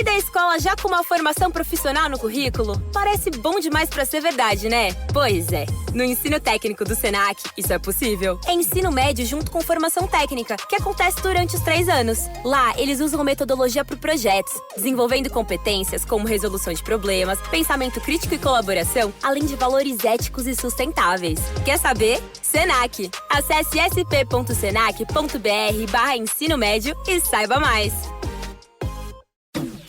Sair da escola já com uma formação profissional no currículo? Parece bom demais pra ser verdade, né? Pois é. No ensino técnico do Senac, isso é possível. É ensino médio junto com formação técnica, que acontece durante os 3 anos. Lá, eles usam metodologia para projetos, desenvolvendo competências como resolução de problemas, pensamento crítico e colaboração, além de valores éticos e sustentáveis. Quer saber? Senac. Acesse sp.senac.br/ensino médio e saiba mais.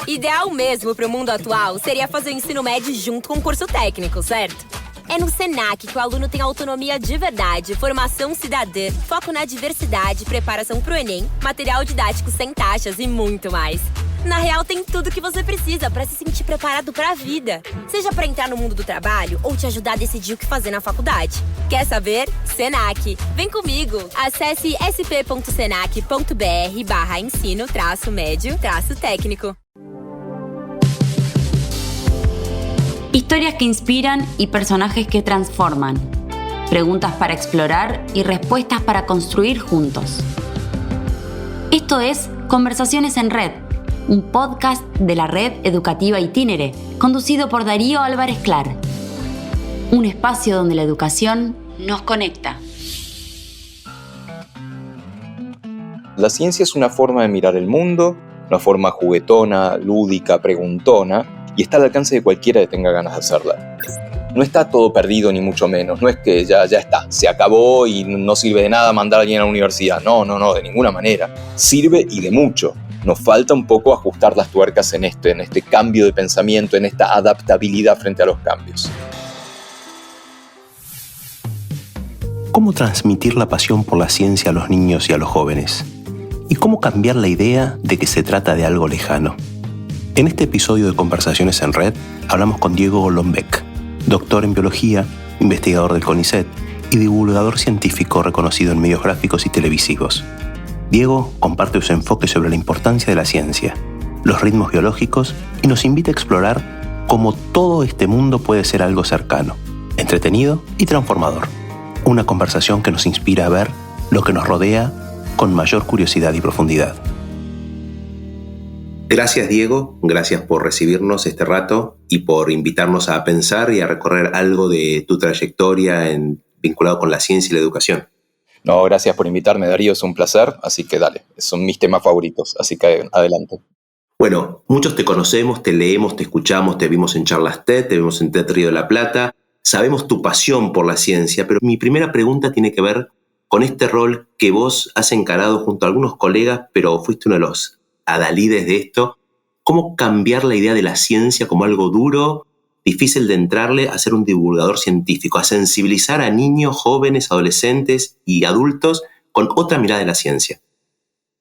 Ideal mesmo para o mundo atual seria fazer o ensino médio junto com o curso técnico, certo? É no Senac que o aluno tem autonomia de verdade, formação cidadã, foco na diversidade, preparação para o Enem, material didático sem taxas e muito mais. Na real, tem tudo o que você precisa para se sentir preparado para a vida. Seja para entrar no mundo do trabalho ou te ajudar a decidir o que fazer na faculdade. Quer saber? Senac. Vem comigo! Acesse sp.senac.br/ensino-médio-técnico. Historias que inspiran y personajes que transforman. Preguntas para explorar y respuestas para construir juntos. Esto es Conversaciones en Red, un podcast de la Red Educativa Itinere, conducido por Darío Álvarez Clar. Un espacio donde la educación nos conecta. La ciencia es una forma de mirar el mundo, una forma juguetona, lúdica, preguntona, y está al alcance de cualquiera que tenga ganas de hacerla. No está todo perdido ni mucho menos, no es que ya está, se acabó y no sirve de nada mandar a alguien a la universidad. No, de ninguna manera. Sirve y de mucho. Nos falta un poco ajustar las tuercas en este cambio de pensamiento, en esta adaptabilidad frente a los cambios. ¿Cómo transmitir la pasión por la ciencia a los niños y a los jóvenes? ¿Y cómo cambiar la idea de que se trata de algo lejano? En este episodio de Conversaciones en Red hablamos con Diego Golombek, doctor en biología, investigador del CONICET y divulgador científico reconocido en medios gráficos y televisivos. Diego comparte su enfoque sobre la importancia de la ciencia, los ritmos biológicos y nos invita a explorar cómo todo este mundo puede ser algo cercano, entretenido y transformador. Una conversación que nos inspira a ver lo que nos rodea con mayor curiosidad y profundidad. Gracias, Diego. Gracias por recibirnos este rato y por invitarnos a pensar y a recorrer algo de tu trayectoria vinculado con la ciencia y la educación. No, gracias por invitarme, Darío, es un placer, así que dale, son mis temas favoritos, así que adelante. Bueno, muchos te conocemos, te leemos, te escuchamos, te vimos en charlas TED, te vimos en TED Río de la Plata, sabemos tu pasión por la ciencia, pero mi primera pregunta tiene que ver con este rol que vos has encarado junto a algunos colegas, pero fuiste uno de los adalides de esto. ¿Cómo cambiar la idea de la ciencia como algo duro, difícil de entrarle, a ser un divulgador científico, a sensibilizar a niños, jóvenes, adolescentes y adultos con otra mirada de la ciencia?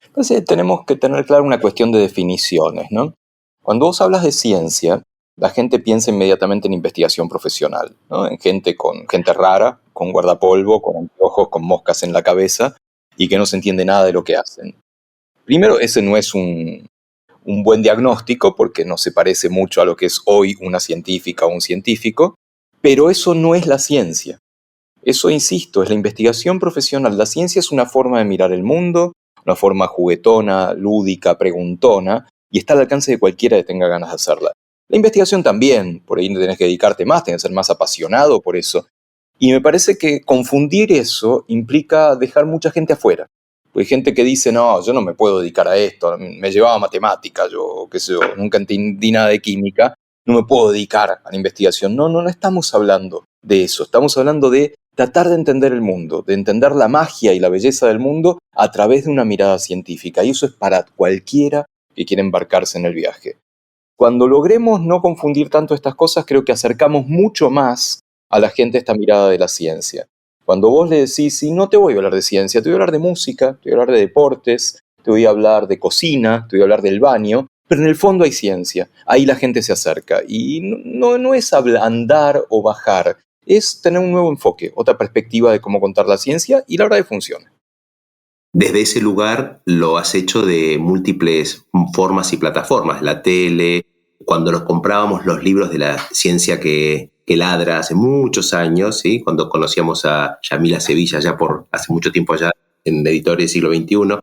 Entonces tenemos que tener claro una cuestión de definiciones, ¿no? Cuando vos hablas de ciencia, la gente piensa inmediatamente en investigación profesional, ¿no? En gente rara, con guardapolvo, con anteojos, con moscas en la cabeza y que no se entiende nada de lo que hacen. Primero, ese no es un buen diagnóstico porque no se parece mucho a lo que es hoy una científica o un científico, pero eso no es la ciencia. Eso, insisto, es la investigación profesional. La ciencia es una forma de mirar el mundo, una forma juguetona, lúdica, preguntona, y está al alcance de cualquiera que tenga ganas de hacerla. La investigación también, por ahí tenés que dedicarte más, tenés que ser más apasionado por eso. Y me parece que confundir eso implica dejar mucha gente afuera. Porque hay gente que dice, no, yo no me puedo dedicar a esto, me llevaba a matemática, yo nunca entendí nada de química, no me puedo dedicar a la investigación. No estamos hablando de eso, estamos hablando de tratar de entender el mundo, de entender la magia y la belleza del mundo a través de una mirada científica, y eso es para cualquiera que quiera embarcarse en el viaje. Cuando logremos no confundir tanto estas cosas, creo que acercamos mucho más a la gente esta mirada de la ciencia. Cuando vos le decís, sí, no te voy a hablar de ciencia, te voy a hablar de música, te voy a hablar de deportes, te voy a hablar de cocina, te voy a hablar del baño, pero en el fondo hay ciencia, ahí la gente se acerca. Y no es ablandar o bajar, es tener un nuevo enfoque, otra perspectiva de cómo contar la ciencia, y la verdad que funciona. Desde ese lugar lo has hecho de múltiples formas y plataformas, la tele, cuando nos comprábamos los libros de la ciencia que ladra hace muchos años, ¿sí? Cuando conocíamos a Yamila Sevilla ya por hace mucho tiempo allá en Editores Siglo XXI,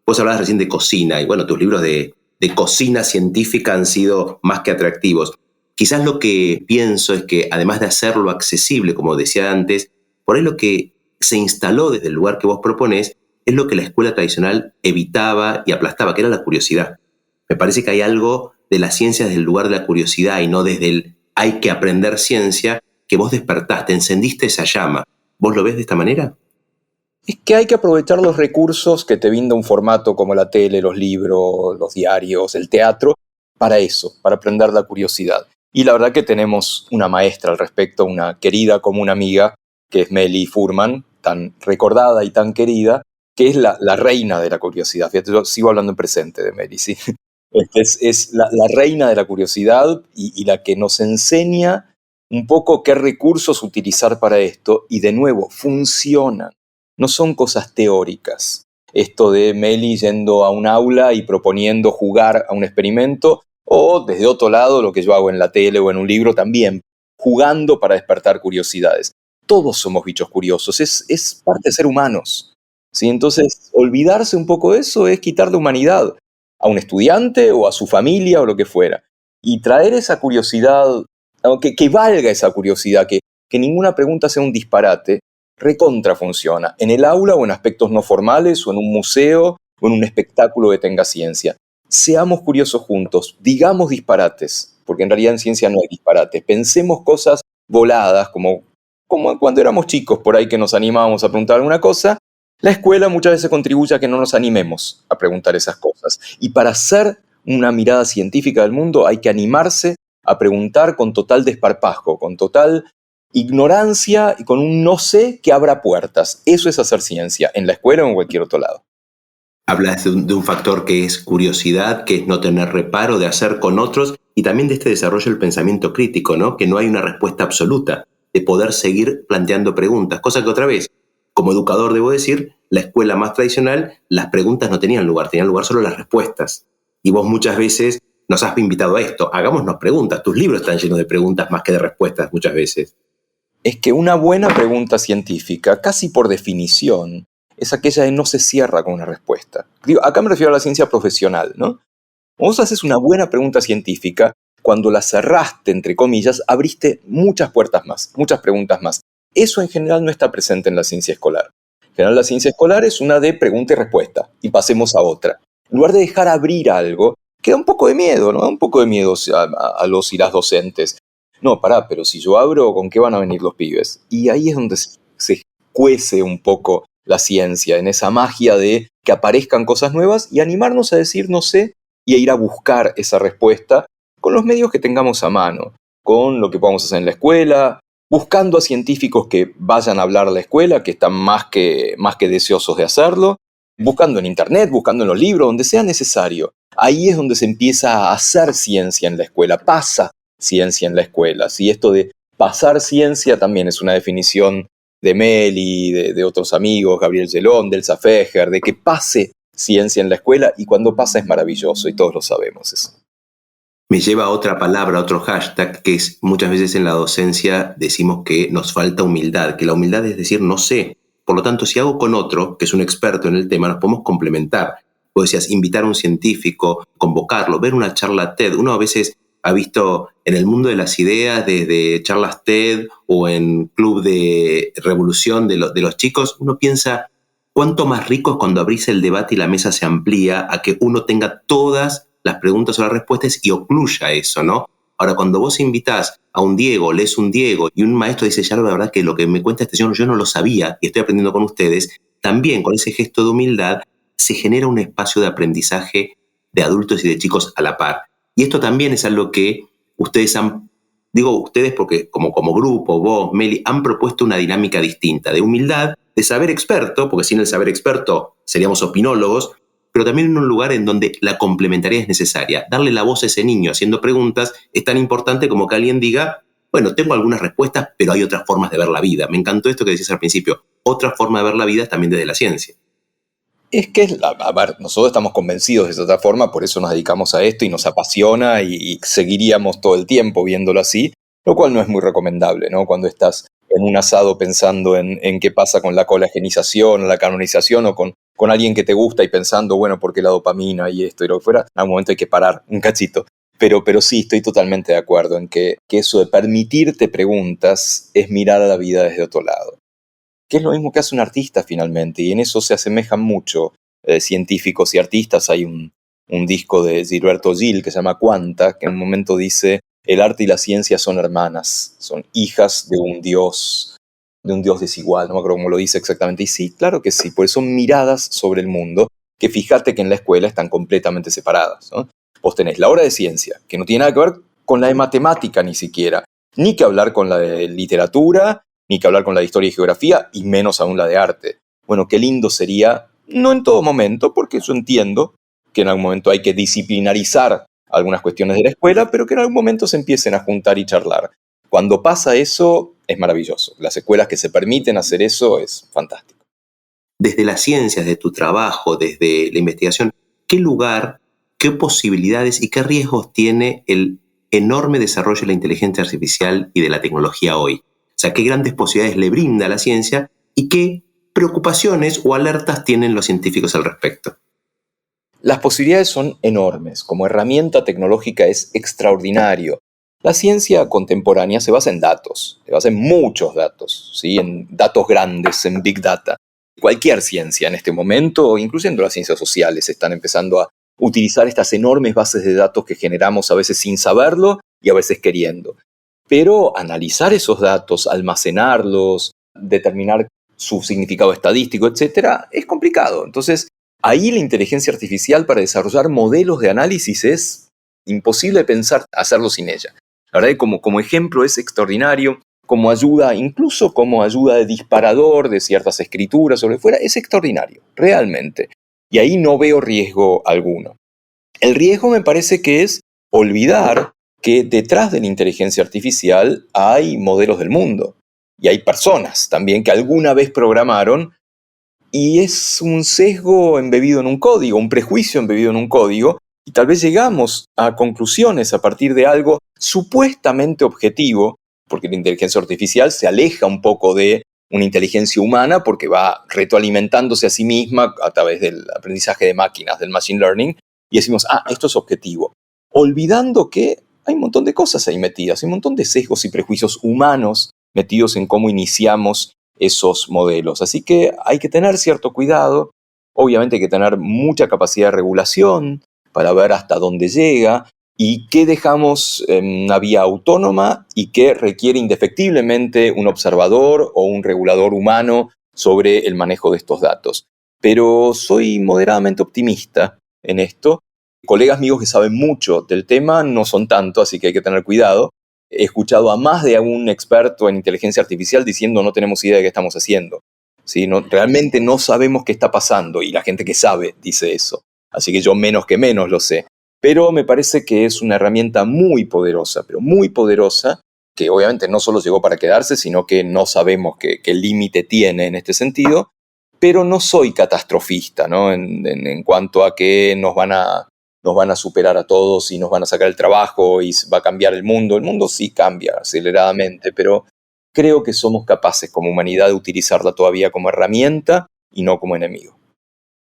vos hablabas recién de cocina y bueno, tus libros de de cocina científica han sido más que atractivos. Quizás lo que pienso es que, además de hacerlo accesible, como decía antes, por ahí lo que se instaló desde el lugar que vos proponés es lo que la escuela tradicional evitaba y aplastaba, que era la curiosidad. Me parece que hay algo de la ciencia desde el lugar de la curiosidad y no desde el hay que aprender ciencia, que vos despertaste, encendiste esa llama. ¿Vos lo ves de esta manera? Es que hay que aprovechar los recursos que te brinda un formato como la tele, los libros, los diarios, el teatro, para eso, para prender la curiosidad. Y la verdad que tenemos una maestra al respecto, una querida como una amiga, que es Meli Furman, tan recordada y tan querida, que es la reina de la curiosidad. Fíjate, yo sigo hablando en presente de Meli, ¿sí? Es la reina de la curiosidad y la que nos enseña un poco qué recursos utilizar para esto, y de nuevo, funcionan. No son cosas teóricas. Esto de Meli yendo a un aula y proponiendo jugar a un experimento, o desde otro lado, lo que yo hago en la tele o en un libro también, jugando para despertar curiosidades. Todos somos bichos curiosos, es parte de ser humanos, ¿sí? Entonces, olvidarse un poco de eso es quitarle humanidad a un estudiante o a su familia o lo que fuera. Y traer esa curiosidad, que valga esa curiosidad, que ninguna pregunta sea un disparate, recontra funciona, en el aula o en aspectos no formales o en un museo o en un espectáculo que tenga ciencia. Seamos curiosos juntos, digamos disparates, porque en realidad en ciencia no hay disparates. Pensemos cosas voladas, como cuando éramos chicos, por ahí que nos animábamos a preguntar alguna cosa. La escuela muchas veces contribuye a que no nos animemos a preguntar esas cosas. Y para hacer una mirada científica del mundo hay que animarse a preguntar con total desparpajo, con total ignorancia y con un no sé que abra puertas. Eso es hacer ciencia, en la escuela o en cualquier otro lado. Hablas de un factor que es curiosidad, que es no tener reparo de hacer con otros, y también de este desarrollo del pensamiento crítico, ¿no? Que no hay una respuesta absoluta, de poder seguir planteando preguntas, cosa que otra vez, como educador debo decir, la escuela más tradicional, las preguntas no tenían lugar solo las respuestas. Y vos muchas veces nos has invitado a esto, hagámonos preguntas, tus libros están llenos de preguntas más que de respuestas muchas veces. Es que una buena pregunta científica, casi por definición, es aquella que no se cierra con una respuesta. Acá me refiero a la ciencia profesional, ¿no? Vos haces una buena pregunta científica, cuando la cerraste, entre comillas, abriste muchas puertas más, muchas preguntas más. Eso en general no está presente en la ciencia escolar. En general la ciencia escolar es una de pregunta y respuesta, y pasemos a otra. En lugar de dejar abrir algo, queda un poco de miedo, ¿no? Un poco de miedo a los y las docentes. No, pero si yo abro, ¿con qué van a venir los pibes? Y ahí es donde se cuece un poco la ciencia, en esa magia de que aparezcan cosas nuevas y animarnos a decir no sé y a ir a buscar esa respuesta con los medios que tengamos a mano, con lo que podamos hacer en la escuela, buscando a científicos que vayan a hablar a la escuela, que están más que deseosos de hacerlo, buscando en internet, buscando en los libros, donde sea necesario. Ahí es donde se empieza a hacer ciencia en la escuela, pasa ciencia en la escuela. ¿Sí? Esto de pasar ciencia también es una definición de Meli, de otros amigos, Gabriel Gelón, del Safeger, de que pase ciencia en la escuela, y cuando pasa es maravilloso y todos lo sabemos eso. Me lleva a otra palabra, a otro hashtag, que es muchas veces en la docencia decimos que nos falta humildad, que la humildad es decir no sé. Por lo tanto, si hago con otro, que es un experto en el tema, nos podemos complementar. Vos decías, invitar a un científico, convocarlo, ver una charla TED. Uno a veces ha visto en el mundo de las ideas, desde charlas TED o en club de revolución de los chicos, uno piensa cuánto más rico es cuando abrís el debate y la mesa se amplía a que uno tenga todas las preguntas o las respuestas y ocluya eso, ¿no? Ahora, cuando vos invitás a un Diego, lees un Diego y un maestro dice, ya la verdad que lo que me cuenta este señor yo no lo sabía y estoy aprendiendo con ustedes, también con ese gesto de humildad se genera un espacio de aprendizaje de adultos y de chicos a la par. Y esto también es algo que ustedes han, digo ustedes porque como grupo, vos, Meli, han propuesto una dinámica distinta de humildad, de saber experto, porque sin el saber experto seríamos opinólogos, pero también en un lugar en donde la complementariedad es necesaria. Darle la voz a ese niño haciendo preguntas es tan importante como que alguien diga, bueno, tengo algunas respuestas, pero hay otras formas de ver la vida. Me encantó esto que decías al principio. Otra forma de ver la vida es también desde la ciencia. Es que, nosotros estamos convencidos de esa otra forma, por eso nos dedicamos a esto y nos apasiona y seguiríamos todo el tiempo viéndolo así, lo cual no es muy recomendable, ¿no? Cuando estás en un asado pensando en qué pasa con la colagenización, la canonización, o con alguien que te gusta y pensando, bueno, ¿por qué la dopamina y esto y lo que fuera? En algún momento hay que parar un cachito. Pero sí, estoy totalmente de acuerdo en que eso de permitirte preguntas es mirar a la vida desde otro lado. Que es lo mismo que hace un artista finalmente, y en eso se asemejan mucho científicos y artistas. Hay un disco de Gilberto Gil que se llama Quanta, que en un momento dice: el arte y la ciencia son hermanas, son hijas de un Dios desigual, no me acuerdo cómo lo dice exactamente. Y sí, claro que sí, porque son miradas sobre el mundo que fíjate que en la escuela están completamente separadas, ¿no? Vos tenés la hora de ciencia, que no tiene nada que ver con la de matemática ni siquiera, ni que hablar con la de literatura, ni que hablar con la de historia y geografía, y menos aún la de arte. Bueno, qué lindo sería, no en todo momento, porque yo entiendo que en algún momento hay que disciplinarizar algunas cuestiones de la escuela, pero que en algún momento se empiecen a juntar y charlar. Cuando pasa eso, es maravilloso. Las escuelas que se permiten hacer eso es fantástico. Desde la ciencia, desde tu trabajo, desde la investigación, ¿qué lugar, qué posibilidades y qué riesgos tiene el enorme desarrollo de la inteligencia artificial y de la tecnología hoy? O sea, ¿qué grandes posibilidades le brinda a la ciencia y qué preocupaciones o alertas tienen los científicos al respecto? Las posibilidades son enormes. Como herramienta tecnológica es extraordinario. La ciencia contemporánea se basa en datos, se basa en muchos datos, ¿sí? En datos grandes, en Big Data. Cualquier ciencia en este momento, incluyendo las ciencias sociales, están empezando a utilizar estas enormes bases de datos que generamos a veces sin saberlo y a veces queriendo. Pero analizar esos datos, almacenarlos, determinar su significado estadístico, etcétera, es complicado. Entonces, ahí la inteligencia artificial para desarrollar modelos de análisis es imposible pensar hacerlo sin ella. La verdad que como ejemplo es extraordinario, como ayuda, incluso como ayuda de disparador de ciertas escrituras o lo que fuera, es extraordinario, realmente. Y ahí no veo riesgo alguno. El riesgo me parece que es olvidar que detrás de la inteligencia artificial hay modelos del mundo. Y hay personas también que alguna vez programaron, y es un sesgo embebido en un código, un prejuicio embebido en un código, y tal vez llegamos a conclusiones a partir de algo supuestamente objetivo, porque la inteligencia artificial se aleja un poco de una inteligencia humana porque va retroalimentándose a sí misma a través del aprendizaje de máquinas, del machine learning, y decimos, esto es objetivo. Olvidando que hay un montón de cosas ahí metidas, hay un montón de sesgos y prejuicios humanos metidos en cómo iniciamos esos modelos. Así que hay que tener cierto cuidado, obviamente hay que tener mucha capacidad de regulación para ver hasta dónde llega y qué dejamos en una vía autónoma y qué requiere indefectiblemente un observador o un regulador humano sobre el manejo de estos datos. Pero soy moderadamente optimista en esto. Colegas míos que saben mucho del tema no son tanto, así que hay que tener cuidado. He escuchado a más de un experto en inteligencia artificial diciendo no tenemos idea de qué estamos haciendo. ¿Sí? Realmente no sabemos qué está pasando, y la gente que sabe dice eso. Así que yo menos que menos lo sé. Pero me parece que es una herramienta muy poderosa, pero muy poderosa, que obviamente no solo llegó para quedarse, sino que no sabemos qué límite tiene en este sentido. Pero no soy catastrofista, ¿no? En cuanto a que nos van a superar a todos y nos van a sacar el trabajo y va a cambiar el mundo. El mundo sí cambia aceleradamente, pero creo que somos capaces como humanidad de utilizarla todavía como herramienta y no como enemigo.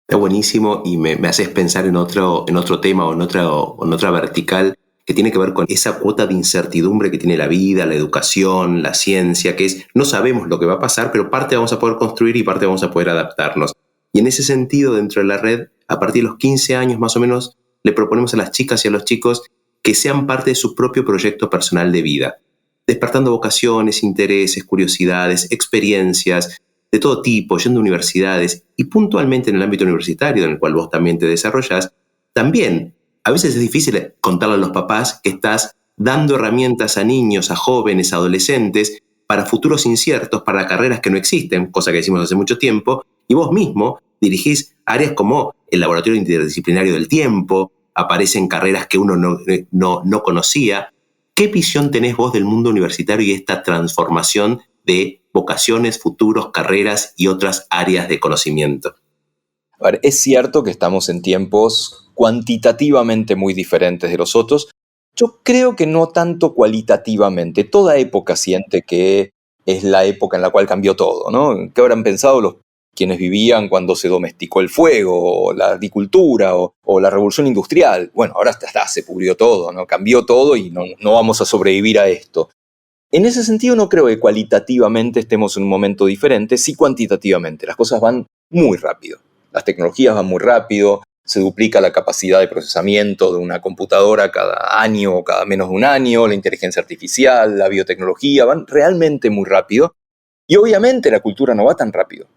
Está buenísimo y me haces pensar en otro tema o en otra vertical que tiene que ver con esa cuota de incertidumbre que tiene la vida, la educación, la ciencia, que es no sabemos lo que va a pasar, pero parte vamos a poder construir y parte vamos a poder adaptarnos. Y en ese sentido, dentro de la red, a partir de los 15 años más o menos, le proponemos a las chicas y a los chicos que sean parte de su propio proyecto personal de vida, despertando vocaciones, intereses, curiosidades, experiencias de todo tipo, yendo a universidades y puntualmente en el ámbito universitario, en el cual vos también te desarrollás, también a veces es difícil contarle a los papás que estás dando herramientas a niños, a jóvenes, a adolescentes, para futuros inciertos, para carreras que no existen, cosa que decimos hace mucho tiempo, y vos mismo dirigís áreas como el Laboratorio Interdisciplinario del Tiempo, aparecen carreras que uno no conocía. ¿Qué visión tenés vos del mundo universitario y esta transformación de vocaciones, futuros, carreras y otras áreas de conocimiento? A ver, es cierto que estamos en tiempos cuantitativamente muy diferentes de los otros. Yo creo que no tanto cualitativamente. Toda época siente que es la época en la cual cambió todo, ¿no? ¿Qué habrán pensado quienes vivían cuando se domesticó el fuego, o la agricultura, o la revolución industrial? Bueno, ahora se pudrió todo, ¿no? Cambió todo y no vamos a sobrevivir a esto. En ese sentido no creo que cualitativamente estemos en un momento diferente, sí cuantitativamente. Las cosas van muy rápido. Las tecnologías van muy rápido, se duplica la capacidad de procesamiento de una computadora cada año o cada menos de un año, la inteligencia artificial, la biotecnología, van realmente muy rápido. Y obviamente la cultura no va tan rápido.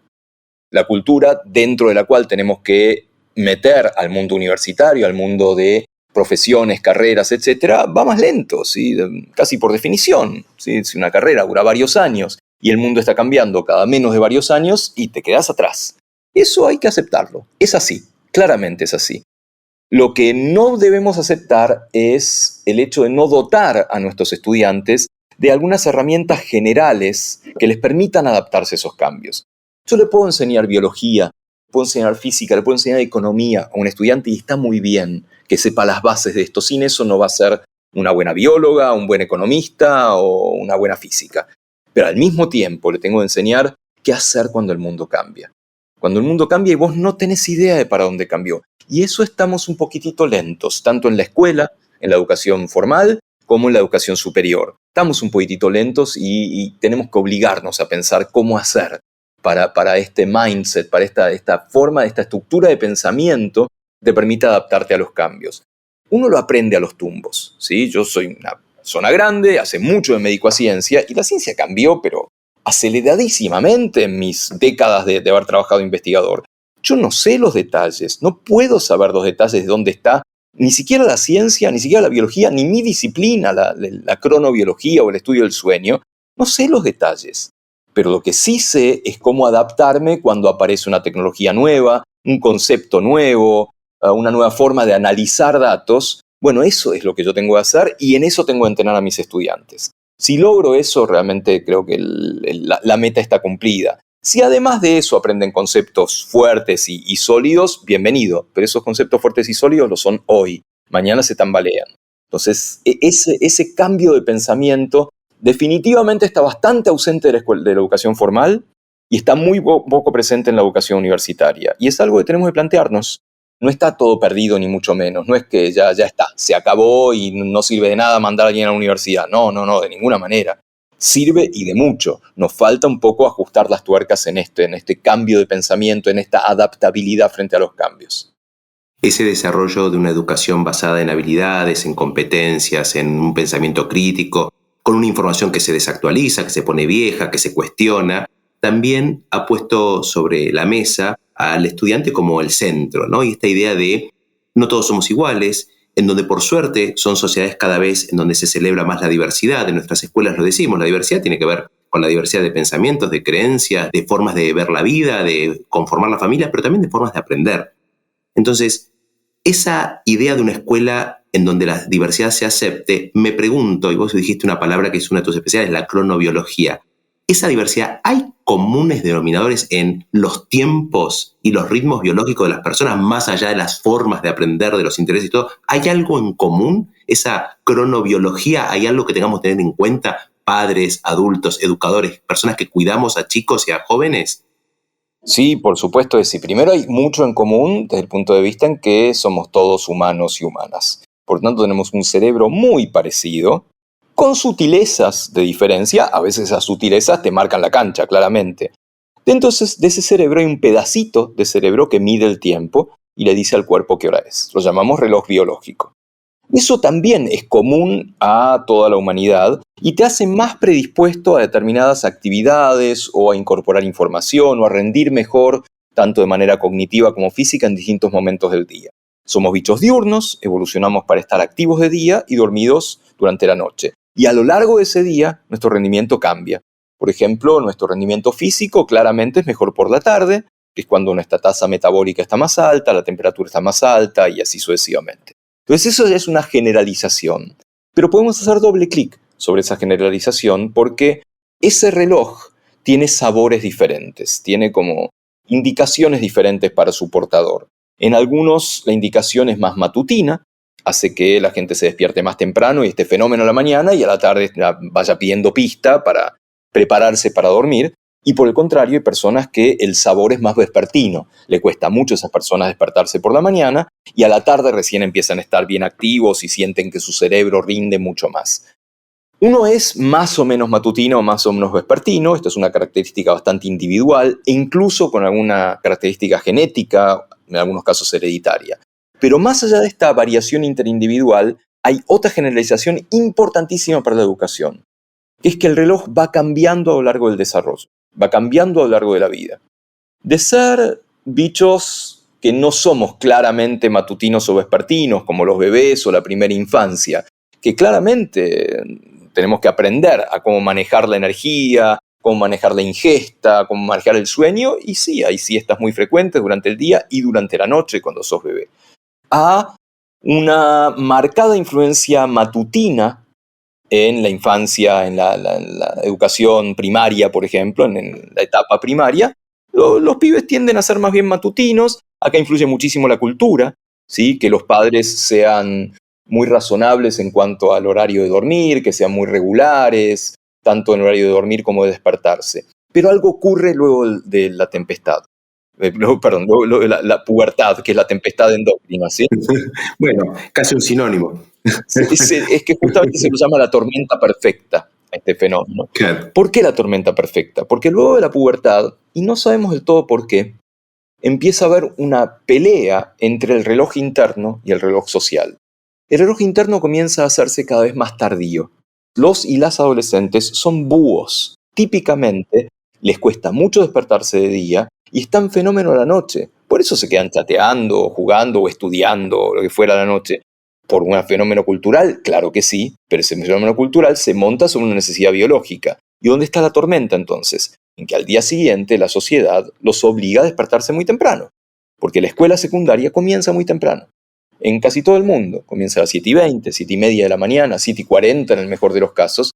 La cultura dentro de la cual tenemos que meter al mundo universitario, al mundo de profesiones, carreras, etcétera, va más lento, ¿sí? Casi por definición, ¿sí? Si una carrera dura varios años y el mundo está cambiando cada menos de varios años y te quedas atrás. Eso hay que aceptarlo. Es así, claramente es así. Lo que no debemos aceptar es el hecho de no dotar a nuestros estudiantes de algunas herramientas generales que les permitan adaptarse a esos cambios. Yo le puedo enseñar biología, le puedo enseñar física, le puedo enseñar economía a un estudiante y está muy bien que sepa las bases de esto. Sin eso no va a ser una buena bióloga, un buen economista o una buena física. Pero al mismo tiempo le tengo que enseñar qué hacer cuando el mundo cambia. Cuando el mundo cambia y vos no tenés idea de para dónde cambió. Y eso estamos un poquitito lentos, tanto en la escuela, en la educación formal, como en la educación superior. Estamos un poquitito lentos y tenemos que obligarnos a pensar cómo hacer para este mindset, para esta forma, esta estructura de pensamiento que te permita adaptarte a los cambios. Uno lo aprende a los tumbos, ¿sí? Yo soy una persona grande, hace mucho me dedico a ciencia, y la ciencia cambió, pero aceleradísimamente en mis décadas de haber trabajado de investigador. Yo no sé los detalles, no puedo saber los detalles de dónde está ni siquiera la ciencia, ni siquiera la biología, ni mi disciplina, la cronobiología o el estudio del sueño. No sé los detalles. Pero lo que sí sé es cómo adaptarme cuando aparece una tecnología nueva, un concepto nuevo, una nueva forma de analizar datos. Bueno, eso es lo que yo tengo que hacer y en eso tengo que entrenar a mis estudiantes. Si logro eso, realmente creo que la meta está cumplida. Si además de eso aprenden conceptos fuertes y sólidos, bienvenido. Pero esos conceptos fuertes y sólidos lo son hoy. Mañana se tambalean. Entonces, ese cambio de pensamiento definitivamente está bastante ausente de la educación formal y está muy poco presente en la educación universitaria. Y es algo que tenemos que plantearnos. No está todo perdido, ni mucho menos. No es que ya está, se acabó y no sirve de nada mandar a alguien a la universidad. No, de ninguna manera. Sirve y de mucho. Nos falta un poco ajustar las tuercas en este cambio de pensamiento, en esta adaptabilidad frente a los cambios. Ese desarrollo de una educación basada en habilidades, en competencias, en un pensamiento crítico, con una información que se desactualiza, que se pone vieja, que se cuestiona, también ha puesto sobre la mesa al estudiante como el centro, ¿no? Y esta idea de no todos somos iguales, en donde por suerte son sociedades cada vez en donde se celebra más la diversidad. En nuestras escuelas lo decimos, la diversidad tiene que ver con la diversidad de pensamientos, de creencias, de formas de ver la vida, de conformar la familia, pero también de formas de aprender. Entonces, esa idea de una escuela en donde la diversidad se acepte, me pregunto, y vos dijiste una palabra que es una de tus especiales, la cronobiología. ¿Esa diversidad, hay comunes denominadores en los tiempos y los ritmos biológicos de las personas, más allá de las formas de aprender, de los intereses y todo? ¿Hay algo en común? ¿Esa cronobiología, hay algo que tengamos que tener en cuenta? Padres, adultos, educadores, personas que cuidamos a chicos y a jóvenes. Sí, por supuesto que sí. Primero hay mucho en común desde el punto de vista en que somos todos humanos y humanas. Por tanto, tenemos un cerebro muy parecido, con sutilezas de diferencia. A veces esas sutilezas te marcan la cancha, claramente. Entonces, de ese cerebro hay un pedacito de cerebro que mide el tiempo y le dice al cuerpo qué hora es. Lo llamamos reloj biológico. Eso también es común a toda la humanidad y te hace más predispuesto a determinadas actividades o a incorporar información o a rendir mejor, tanto de manera cognitiva como física, en distintos momentos del día. Somos bichos diurnos, evolucionamos para estar activos de día y dormidos durante la noche. Y a lo largo de ese día, nuestro rendimiento cambia. Por ejemplo, nuestro rendimiento físico claramente es mejor por la tarde, que es cuando nuestra tasa metabólica está más alta, la temperatura está más alta y así sucesivamente. Entonces eso ya es una generalización. Pero podemos hacer doble clic sobre esa generalización porque ese reloj tiene sabores diferentes, tiene como indicaciones diferentes para su portador. En algunos la indicación es más matutina, hace que la gente se despierte más temprano y esté fenómeno a la mañana y a la tarde vaya pidiendo pista para prepararse para dormir, y por el contrario hay personas que el sabor es más vespertino. Le cuesta mucho a esas personas despertarse por la mañana y a la tarde recién empiezan a estar bien activos y sienten que su cerebro rinde mucho más. Uno es más o menos matutino o más o menos vespertino, esto es una característica bastante individual e incluso con alguna característica genética, en algunos casos hereditaria. Pero más allá de esta variación interindividual, hay otra generalización importantísima para la educación, que es que el reloj va cambiando a lo largo del desarrollo, va cambiando a lo largo de la vida. De ser bichos que no somos claramente matutinos o vespertinos, como los bebés o la primera infancia, que claramente tenemos que aprender a cómo manejar la energía, cómo manejar la ingesta, cómo manejar el sueño, y sí, hay siestas muy frecuentes durante el día y durante la noche cuando sos bebé. A una marcada influencia matutina en la infancia, en la educación primaria, por ejemplo, en la etapa primaria, los pibes tienden a ser más bien matutinos. Acá influye muchísimo la cultura, ¿sí? Que los padres sean muy razonables en cuanto al horario de dormir, que sean muy regulares, tanto en el horario de dormir como de despertarse. Pero algo ocurre luego de la tempestad. Luego la pubertad, que es la tempestad endocrina, ¿sí? Bueno, casi un sinónimo. Es que justamente se lo llama la tormenta perfecta, a este fenómeno. Claro. ¿Por qué la tormenta perfecta? Porque luego de la pubertad, y no sabemos del todo por qué, empieza a haber una pelea entre el reloj interno y el reloj social. El reloj interno comienza a hacerse cada vez más tardío. Los y las adolescentes son búhos. Típicamente les cuesta mucho despertarse de día y están fenómeno a la noche. Por eso se quedan chateando, jugando o estudiando, lo que fuera a la noche. ¿Por un fenómeno cultural? Claro que sí, pero ese fenómeno cultural se monta sobre una necesidad biológica. ¿Y dónde está la tormenta entonces? En que al día siguiente la sociedad los obliga a despertarse muy temprano, porque la escuela secundaria comienza muy temprano. En casi todo el mundo, comienza a las 7:20, 7:30 de la mañana, 7:40 en el mejor de los casos,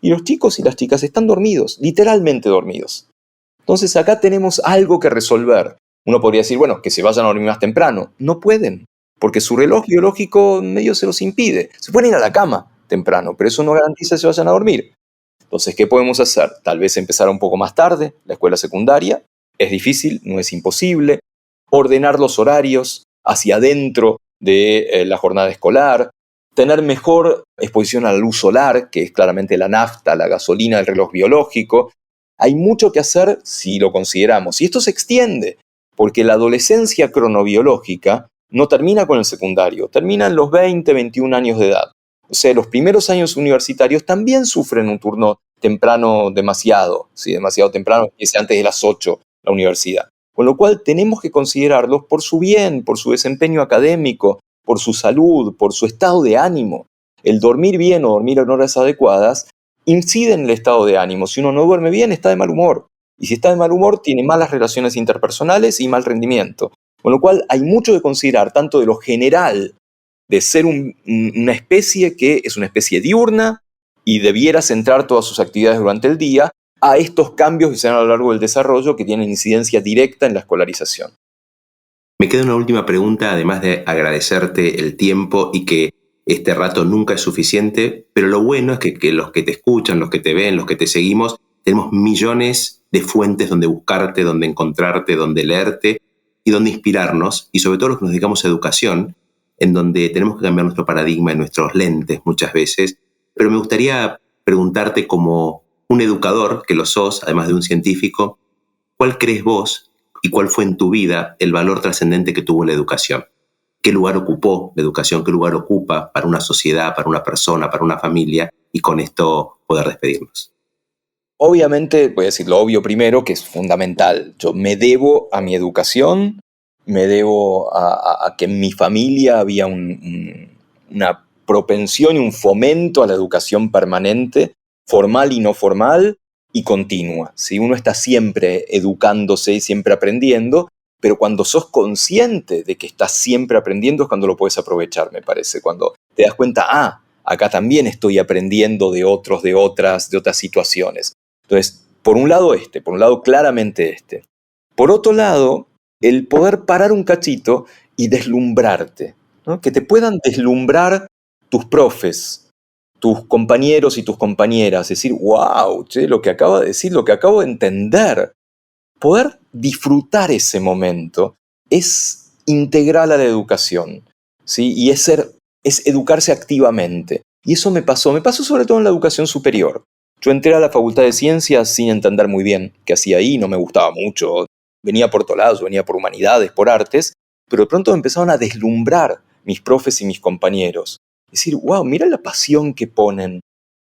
y los chicos y las chicas están dormidos, literalmente dormidos. Entonces acá tenemos algo que resolver. Uno podría decir, bueno, que se vayan a dormir más temprano. No pueden, porque su reloj biológico medio se los impide. Se pueden ir a la cama temprano, pero eso no garantiza que se vayan a dormir. Entonces, ¿qué podemos hacer? Tal vez empezar un poco más tarde, la escuela secundaria. Es difícil, no es imposible. Ordenar los horarios hacia adentro de la jornada escolar. Tener mejor exposición a la luz solar, que es claramente la nafta, la gasolina del reloj biológico. Hay mucho que hacer si lo consideramos. Y esto se extiende, porque la adolescencia cronobiológica no termina con el secundario, termina en los 20, 21 años de edad. O sea, los primeros años universitarios también sufren un turno temprano demasiado, ¿sí? Demasiado temprano, que es antes de las 8 la universidad. Con lo cual tenemos que considerarlos por su bien, por su desempeño académico, por su salud, por su estado de ánimo. El dormir bien o dormir en horas adecuadas incide en el estado de ánimo. Si uno no duerme bien, está de mal humor. Y si está de mal humor, tiene malas relaciones interpersonales y mal rendimiento. Con lo cual hay mucho que considerar, tanto de lo general, de ser una especie que es una especie diurna y debiera centrar todas sus actividades durante el día, a estos cambios que se dan a lo largo del desarrollo que tienen incidencia directa en la escolarización. Me queda una última pregunta, además de agradecerte el tiempo y que este rato nunca es suficiente, pero lo bueno es que los que te escuchan, los que te ven, los que te seguimos, tenemos millones de fuentes donde buscarte, donde encontrarte, donde leerte y donde inspirarnos, y sobre todo los que nos dedicamos a educación, en donde tenemos que cambiar nuestro paradigma y nuestros lentes muchas veces. Pero me gustaría preguntarte, como un educador, que lo sos, además de un científico, ¿cuál crees vos y cuál fue en tu vida el valor trascendente que tuvo la educación? ¿Qué lugar ocupó la educación? ¿Qué lugar ocupa para una sociedad, para una persona, para una familia? Y con esto poder despedirnos. Obviamente, voy a decir lo obvio primero, que es fundamental. Yo me debo a mi educación, me debo a que en mi familia había una propensión y un fomento a la educación permanente, formal y no formal, y continua. ¿Sí? Uno está siempre educándose y siempre aprendiendo, pero cuando sos consciente de que estás siempre aprendiendo es cuando lo puedes aprovechar, me parece. Cuando te das cuenta, acá también estoy aprendiendo de otros, de otras situaciones. Entonces, por un lado claramente este. Por otro lado, el poder parar un cachito y deslumbrarte, ¿no? Que te puedan deslumbrar tus profes, tus compañeros y tus compañeras, decir, wow, che, lo que acabo de decir, lo que acabo de entender. Poder disfrutar ese momento es integral a la educación, ¿sí? Y es educarse activamente. Y eso me pasó sobre todo en la educación superior. Yo entré a la Facultad de Ciencias sin entender muy bien qué hacía ahí, no me gustaba mucho. Venía por todos lados, venía por humanidades, por artes, pero de pronto me empezaron a deslumbrar mis profes y mis compañeros. Decir, wow, mira la pasión que ponen.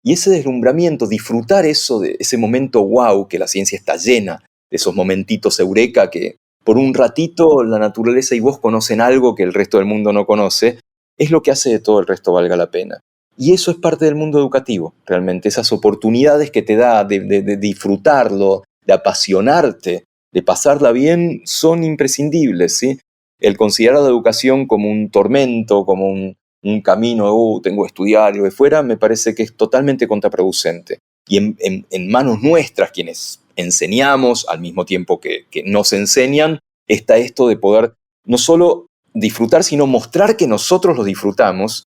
Y ese deslumbramiento, disfrutar eso, de ese momento wow, que la ciencia está llena, de esos momentitos eureka que por un ratito la naturaleza y vos conocen algo que el resto del mundo no conoce, es lo que hace de todo el resto valga la pena. Y eso es parte del mundo educativo, realmente. Esas oportunidades que te da de disfrutarlo, de apasionarte, de pasarla bien, son imprescindibles, ¿sí? El considerar la educación como un tormento, como un camino, tengo que estudiar y lo de fuera, me parece que es totalmente contraproducente. Y en manos nuestras, quienes enseñamos al mismo tiempo que nos enseñan, está esto de poder no solo disfrutar, sino mostrar que nosotros lo disfrutamos,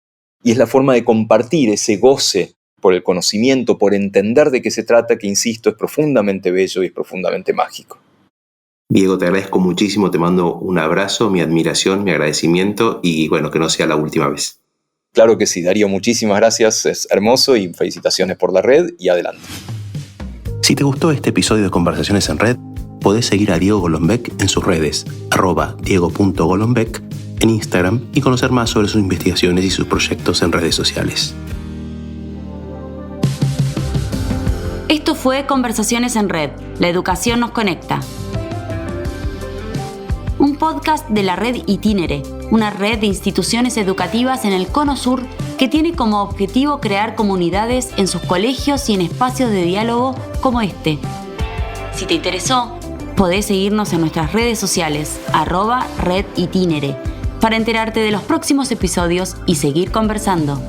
y es la forma de compartir ese goce por el conocimiento, por entender de qué se trata, que, insisto, es profundamente bello y es profundamente mágico. Diego, te agradezco muchísimo, te mando un abrazo, mi admiración, mi agradecimiento y bueno, que no sea la última vez. Claro que sí, Darío, muchísimas gracias, es hermoso y felicitaciones por la red y adelante. Si te gustó este episodio de Conversaciones en Red, podés seguir a Diego Golombek en sus redes, @diego.golombek en Instagram y conocer más sobre sus investigaciones y sus proyectos en redes sociales. Esto fue Conversaciones en Red. La educación nos conecta. Un podcast de la red Itinere, una red de instituciones educativas en el Cono Sur que tiene como objetivo crear comunidades en sus colegios y en espacios de diálogo como este. Si te interesó, podés seguirnos en nuestras redes sociales, @RedItinere, para enterarte de los próximos episodios y seguir conversando.